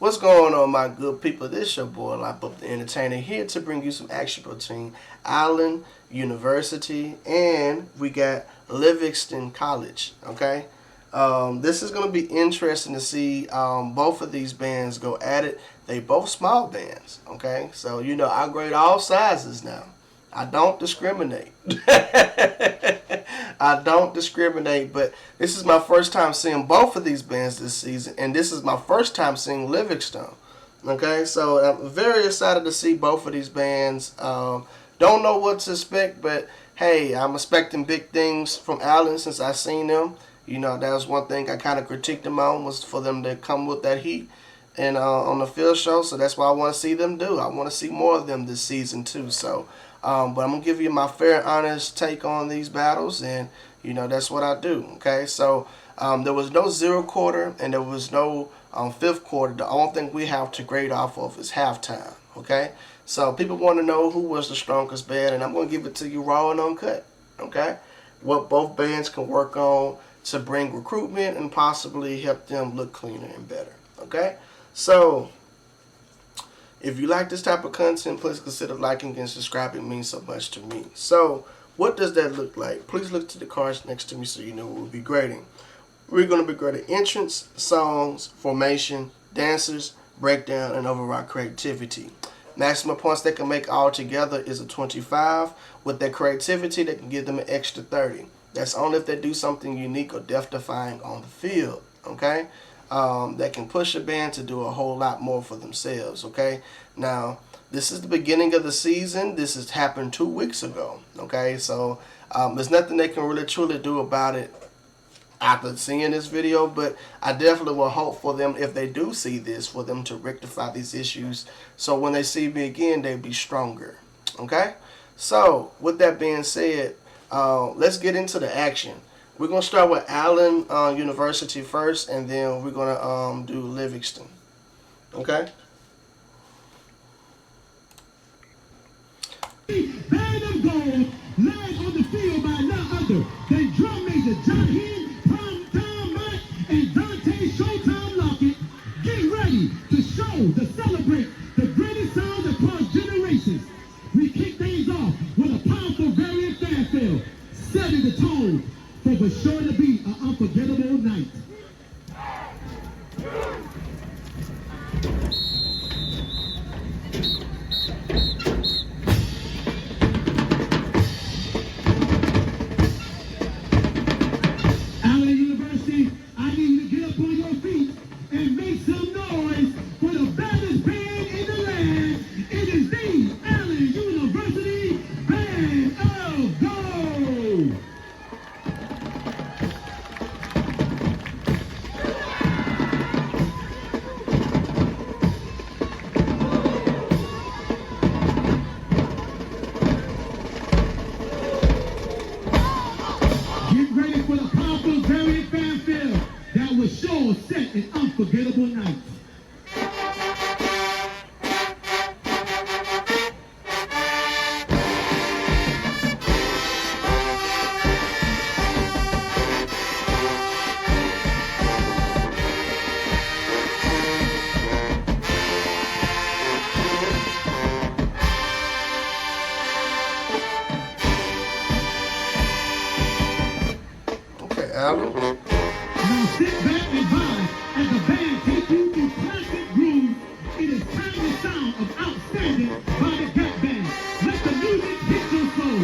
What's going on, my good people? This your boy, Life Up the Entertainer, here to bring you some action between Allen University and we got Livingston College. Okay, this is going to be interesting to see both of these bands go at it. They both small bands. Okay, so you know I grade all sizes now. I don't discriminate. I don't discriminate, but this is my first time seeing both of these bands this season, and this is my first time seeing Livingston. Okay, so I'm very excited to see both of these bands. Don't know what to expect, but hey, I'm expecting big things from Allen since I've seen them. You know, that was one thing I kind of critiqued them on, was for them to come with that heat and on the field show. So that's what I want to see them do. I want to see more of them this season too. So. But I'm going to give you my fair, honest take on these battles, and, you know, that's what I do, okay? So there was no zero quarter, and there was no fifth quarter. The only thing we have to grade off of is halftime, okay? So people want to know who was the strongest band, and I'm going to give it to you raw and uncut, okay? What both bands can work on to bring recruitment and possibly help them look cleaner and better, okay? So if you like this type of content, please consider liking and subscribing. It means so much to me. So, what does that look like? Please look to the cards next to me so you know what we'll be grading. We're going to be grading entrance, songs, formation, dancers, breakdown, and overall creativity. Maximum points they can make all together is a 25. With their creativity, they can give them an extra 30. That's only if they do something unique or death-defying on the field, okay? That can push a band to do a whole lot more for themselves, okay? Now, this is the beginning of the season. This has happened 2 weeks ago, okay? So, there's nothing they can really truly do about it after seeing this video, but I definitely will hope for them, if they do see this, for them to rectify these issues so when they see me again, they'll be stronger, okay? So, with that being said, let's get into the action. We're going to start with Allen University first, and then we're going to do Livingston. Okay? Band of gold, led on the field by none other than drum major John Hinn, Tom Mack, and Dante Showtime Lockett. Get ready to show, to celebrate the greatest sounds across generations. We kick things off with a powerful variant fanfare, setting the tone for what's sure to be an unforgettable night. Allen University, I need you to get up on your feet and make some noise for the baddest band in the land. It is the Allen University Band of Gold. Get ready for the powerful variant fanfare that will sure set an unforgettable night. Okay, Allen. Now sit back and vibe as the band take you through classic grooves. It is timeless sound of outstanding by the Gap Band. Let the music hit your soul.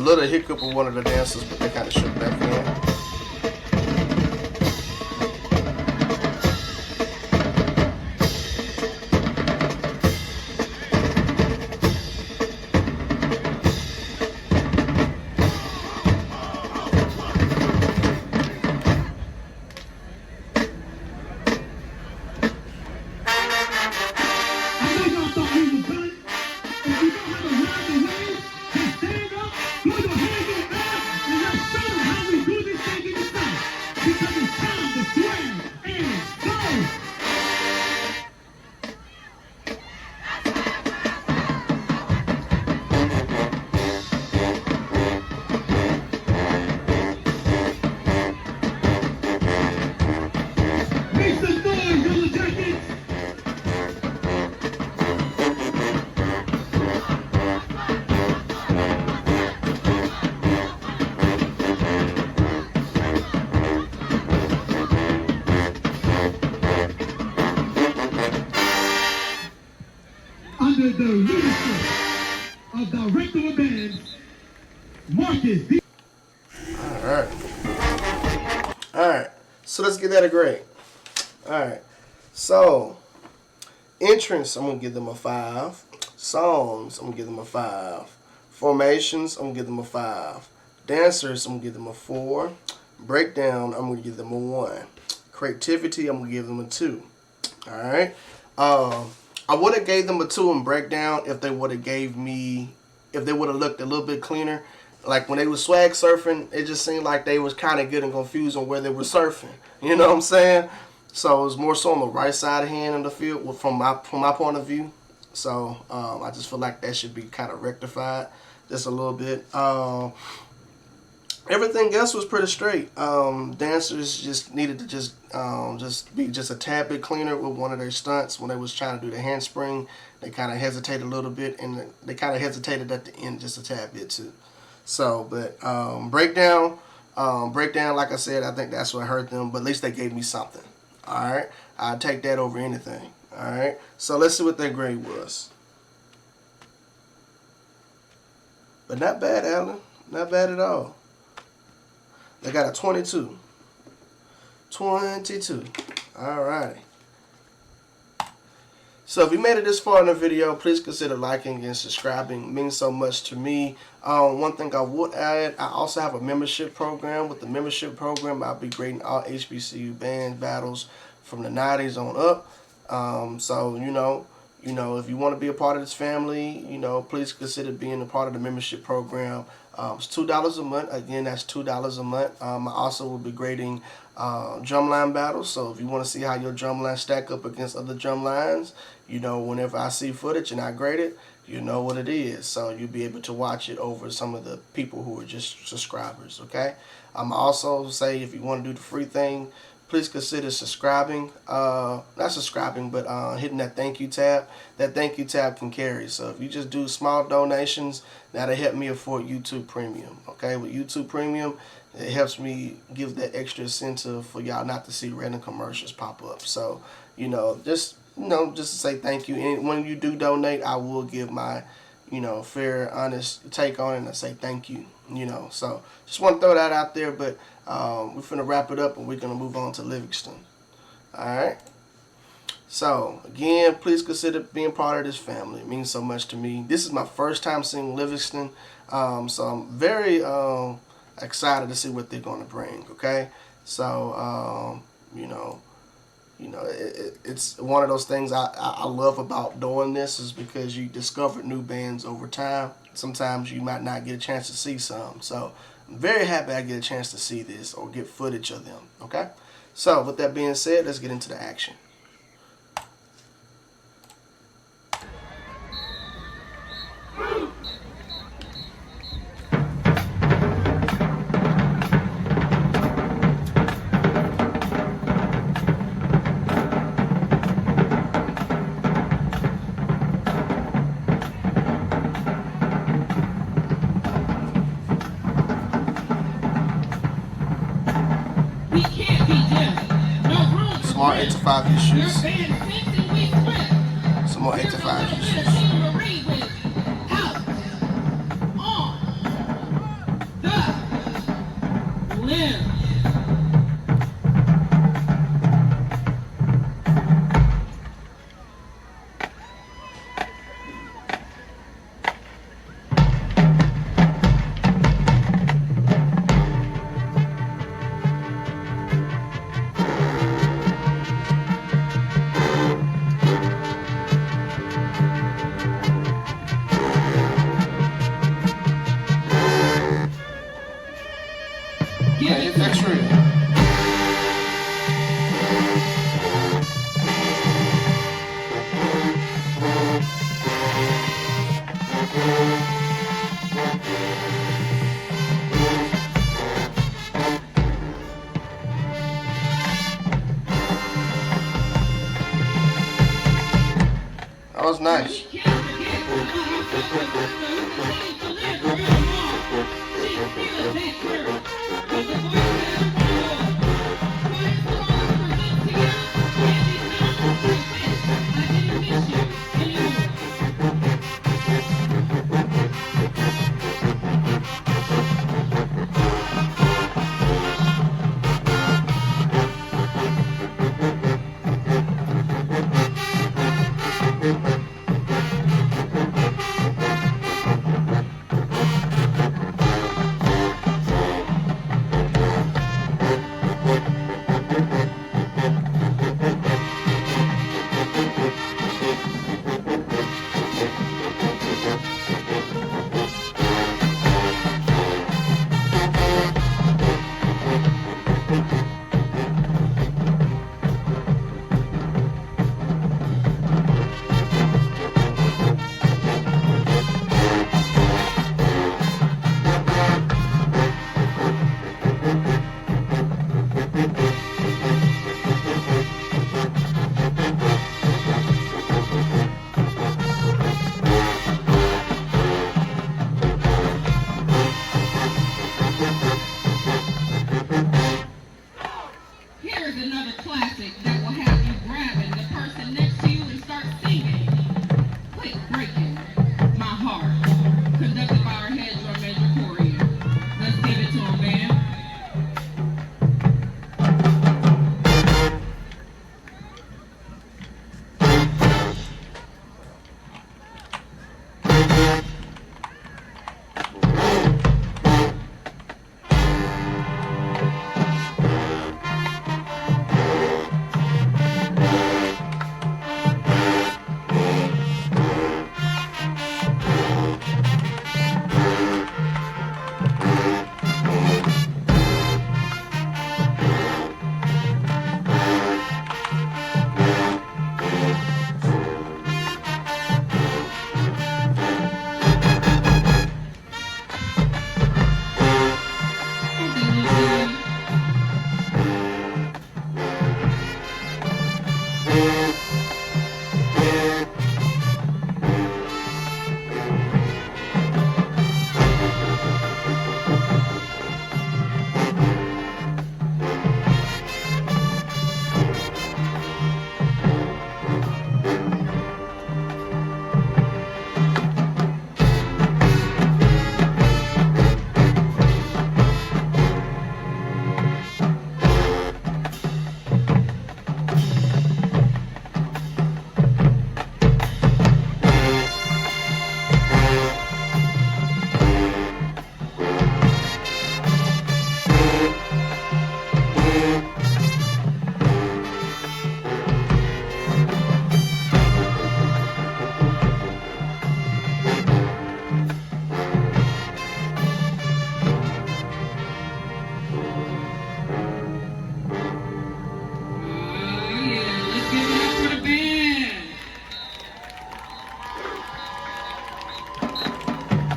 little hiccup with one of the dancers, but they kind of shook back in. Under the leadership of Director of Bands, Marcus B. Alright, so let's get that a grade. Alright, so entrance, I'm going to give them a 5. Songs, I'm going to give them a 5. Formations, I'm going to give them a 5. Dancers, I'm going to give them a 4. Breakdown, I'm going to give them a 1. Creativity, I'm going to give them a 2. Alright, I would have gave them a 2 in breakdown if they would have looked a little bit cleaner. Like when they was swag surfing, it just seemed like they was kind of getting confused on where they were surfing. You know what I'm saying? So it was more so on the right side of hand in the field from my point of view. So I just feel like that should be kind of rectified just a little bit. Everything else was pretty straight. Dancers just needed to just be just a tad bit cleaner with one of their stunts when they was trying to do the handspring. They kind of hesitated a little bit, and they kind of hesitated at the end just a tad bit too. So, but breakdown, like I said, I think that's what hurt them. But at least they gave me something. All right, I'll take that over anything. All right, so let's see what their grade was. But not bad, Alan. Not bad at all. They got a 22. 22. Alrighty. So if you made it this far in the video, please consider liking and subscribing. It means so much to me. One thing I would add, I also have a membership program. With the membership program, I'll be grading all HBCU band battles from the 90s on up. So, you know, if you want to be a part of this family, please consider being a part of the membership program. It's $2 a month. Again, that's $2 a month. I also will be grading drumline battles. So if you want to see how your drumline stack up against other drum lines, whenever I see footage and I grade it, you know what it is. So you'll be able to watch it over some of the people who are just subscribers, okay? I'm also say if you want to do the free thing, please consider subscribing. Not subscribing, but hitting that thank you tab. That thank you tab can carry. So if you just do small donations, that'll help me afford YouTube Premium. Okay, with YouTube Premium, it helps me give that extra incentive for y'all not to see random commercials pop up. So, just to say thank you. And when you do donate, I will give my, fair, honest take on it and I say thank you. So just want to throw that out there, but we're finna wrap it up and we're gonna move on to Livingston. Alright, so again, please consider being part of this family. It means so much to me. This is my first time seeing Livingston, so I'm very excited to see what they're gonna bring. Okay, so it's one of those things I love about doing this is because you discover new bands over time. Sometimes you might not get a chance to see some. So I'm very happy I get a chance to see this or get footage of them. Okay? So with that being said, let's get into the action. Some more 8 to 5 issues. Some more 8 to 5 issues. live. Hey, that's real. That was nice. Here's another classic that will have you grabbing the person next to you and start singing. Quit breaking my heart. Conducted by our head drum major Corey. Let's give it to him, man.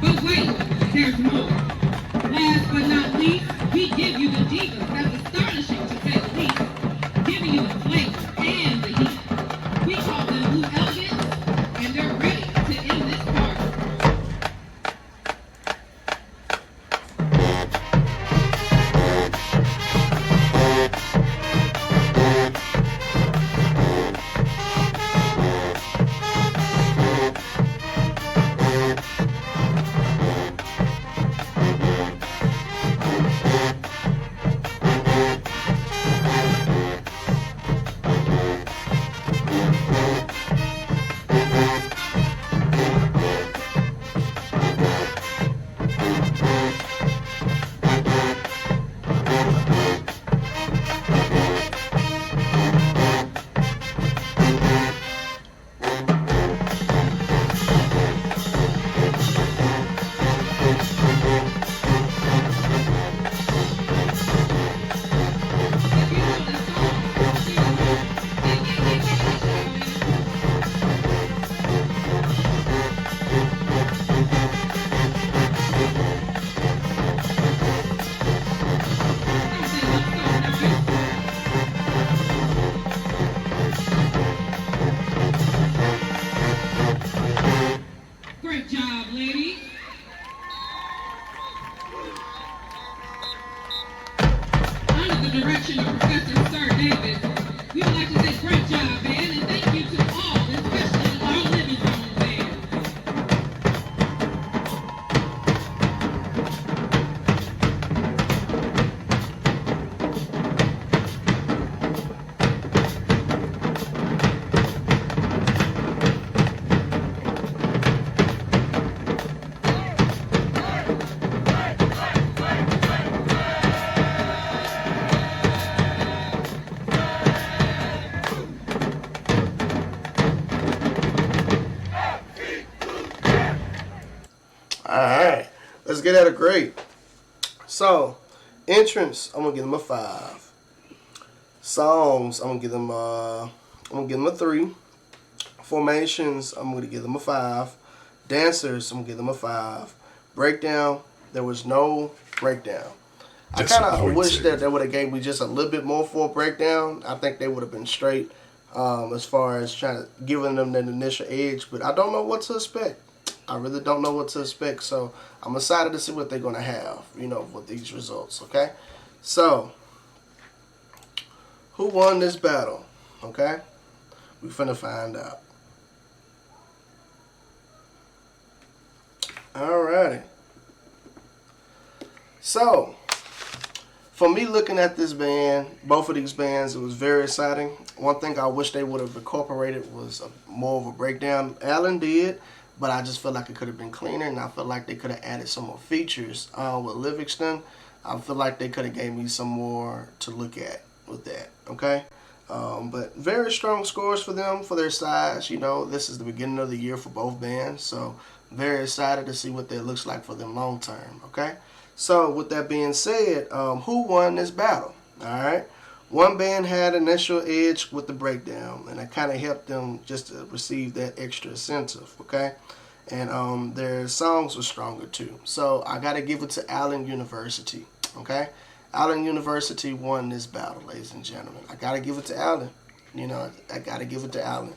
But wait, there's more. Last but not least, we give you the divas that's astonishing to say the least. Giving you the flavor and the heat. We call them Blue Elegance, and they're ready to end this party. the direction of Professor Sir David. We would like to say great job, man, and thank you to all, especially our Livingston fans. Alright. Let's get at a grade. So, entrance, I'm gonna give them a 5. Songs, I'm gonna give them a 3. Formations, I'm gonna give them a 5. Dancers, I'm gonna give them a 5. Breakdown, there was no breakdown. I kind of wish that they would have gave me just a little bit more for a breakdown. I think they would have been straight as far as trying to giving them that initial edge, but I don't know what to expect. I really don't know what to expect, so I'm excited to see what they're going to have, with these results, okay? So, who won this battle, okay? We finna find out. Alrighty. So, for me looking at this band, both of these bands, it was very exciting. One thing I wish they would have incorporated was more of a breakdown. Alan did. But I just feel like it could have been cleaner, and I feel like they could have added some more features with Livingston. I feel like they could have gave me some more to look at with that, okay? But very strong scores for them, for their size. This is the beginning of the year for both bands, so very excited to see what that looks like for them long term, okay? So with that being said, who won this battle, all right? One band had initial edge with the breakdown, and it kind of helped them just to receive that extra incentive, okay? And their songs were stronger too. So I got to give it to Allen University, okay? Allen University won this battle, ladies and gentlemen. I got to give it to Allen. I got to give it to Allen.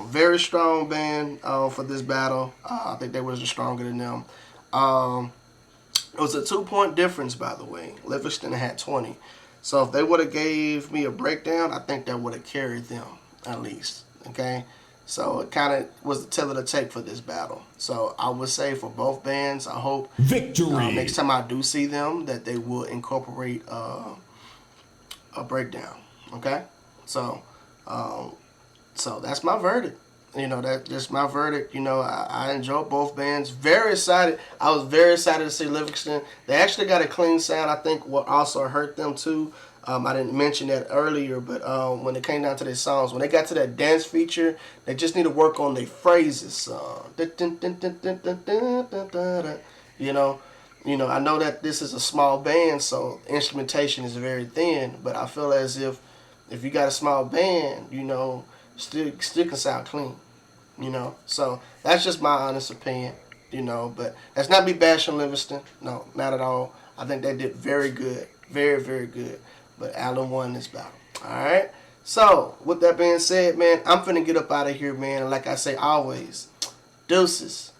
Very strong band for this battle. I think they were stronger than them. It was a 2-point difference, by the way. Livingston had 20. So if they would have gave me a breakdown, I think that would have carried them, at least, okay? So it kind of was the tell of the tape for this battle. So I would say for both bands, I hope Victory. Next time I do see them, that they will incorporate a breakdown, okay? So that's my verdict. That's my verdict. I enjoyed both bands. Very excited. I was very excited to see Livingston. They actually got a clean sound. I think what also hurt them too. I didn't mention that earlier, but when it came down to their songs, when they got to that dance feature, they just need to work on their phrases. I know that this is a small band, so instrumentation is very thin. But I feel as if you got a small band, still can sound clean, So that's just my honest opinion, But that's not me bashing Livingston. No, not at all. I think they did very good, very, very good. But Allen won this battle. All right. So with that being said, man, I'm finna get up out of here, man. And like I say always, deuces.